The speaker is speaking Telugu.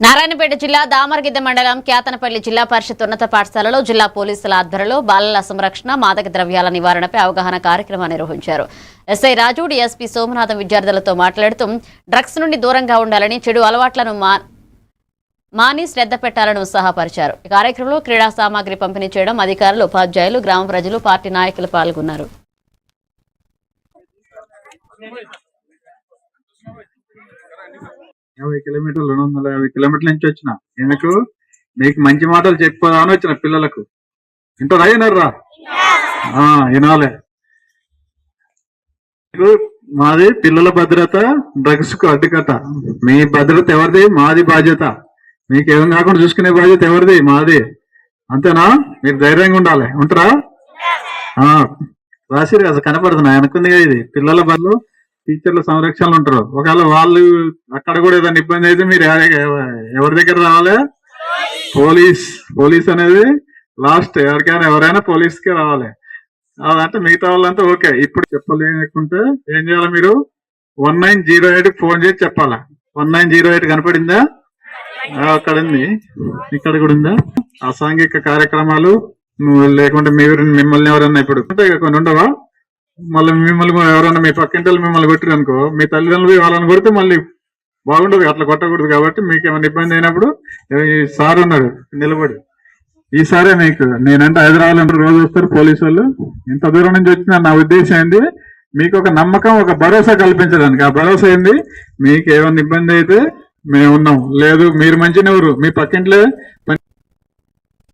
నారాయణపేట జిల్లా దామరగిద్ద మండలం క్యాతనపల్లి జిల్లా పరిషత్ ఉన్నత పాఠశాలలో జిల్లా పోలీసుల ఆధ్వర్యంలో బాలల సంరక్షణ మాదక ద్రవ్యాల నివారణపై అవగాహన కార్యక్రమాన్ని నిర్వహించారు. ఎస్ఐ రాజు డీఎస్పీ సోమనాథం విద్యార్థులతో మాట్లాడుతూ డ్రగ్స్ నుండి దూరంగా ఉండాలని, చెడు అలవాట్లను మాని శ్రద్ధ పెట్టాలని ఉత్సాహపరిచారు. ఈ కార్యక్రమంలో క్రీడా సామాగ్రి పంపిణీ చేయడం అధికారులు, ఉపాధ్యాయులు, గ్రామ ప్రజలు, పార్టీ నాయకులు పాల్గొన్నారు. 50 కిలోమీటర్లు 250 కిలోమీటర్ల నుంచి వచ్చిన ఎందుకు మీకు మంచి మాటలు చెప్పుకోదామని వచ్చిన పిల్లలకు. ఇంటరా వినర్రా? వినాలే. మాది పిల్లల భద్రత, డ్రగ్స్ కు అడ్డుకట్ట. మీ భద్రత ఎవరిది? మాది బాధ్యత. మీకు ఏం కాకుండా చూసుకునే బాధ్యత ఎవరిది? మాది. అంతేనా? మీరు ధైర్యంగా ఉండాలి. ఉంటారా? రాసిరు అసలు కనపడుతున్నాయి అనుకుందిగా. ఇది పిల్లల బదులు టీచర్ల సంరక్షణలు ఉంటారు. ఒకవేళ వాళ్ళు అక్కడ కూడా ఏదైనా ఇబ్బంది అయితే మీరు ఎవరి దగ్గర రావాలి? పోలీస్ అనేది లాస్ట్. ఎవరైనా పోలీస్కే రావాలి. అదంటే మిగతా వాళ్ళంతా ఓకే. ఇప్పుడు చెప్పలేకుంటే ఏం చేయాలి? మీరు 1908 ఫోన్ చేసి చెప్పాలా. 1908 కనపడిందా? అక్కడ ఉంది, ఇక్కడ కూడా ఉందా? అసాంఘిక కార్యక్రమాలు లేకుంటే మిమ్మల్ని ఎవరన్నా ఇప్పుడు కొన్ని ఉండవా? మళ్ళీ మిమ్మల్ని ఎవరన్నా మీ పక్కింటి మిమ్మల్ని కొట్టిరు అనుకో, మీ తల్లిదండ్రులు వాళ్ళని కొడితే మళ్ళీ బాగుండదు. అట్లా కొట్టకూడదు. కాబట్టి మీకు ఏమైనా ఇబ్బంది అయినప్పుడు సార్ ఉన్నాడు నిలబడి, ఈసారే మీకు నేనంటే హైదరాబాద్ అంటే రోజు వస్తారు పోలీసు వాళ్ళు. ఇంత దూరం నుంచి వచ్చిన నా ఉద్దేశం ఏంది, మీకు ఒక నమ్మకం, ఒక భరోసా కల్పించడానికి. ఆ భరోసా ఏంది, మీకు ఏమైనా ఇబ్బంది అయితే మేము ఉన్నాం, లేదు మీరు మంచినెవరు, మీ పక్కింట్లో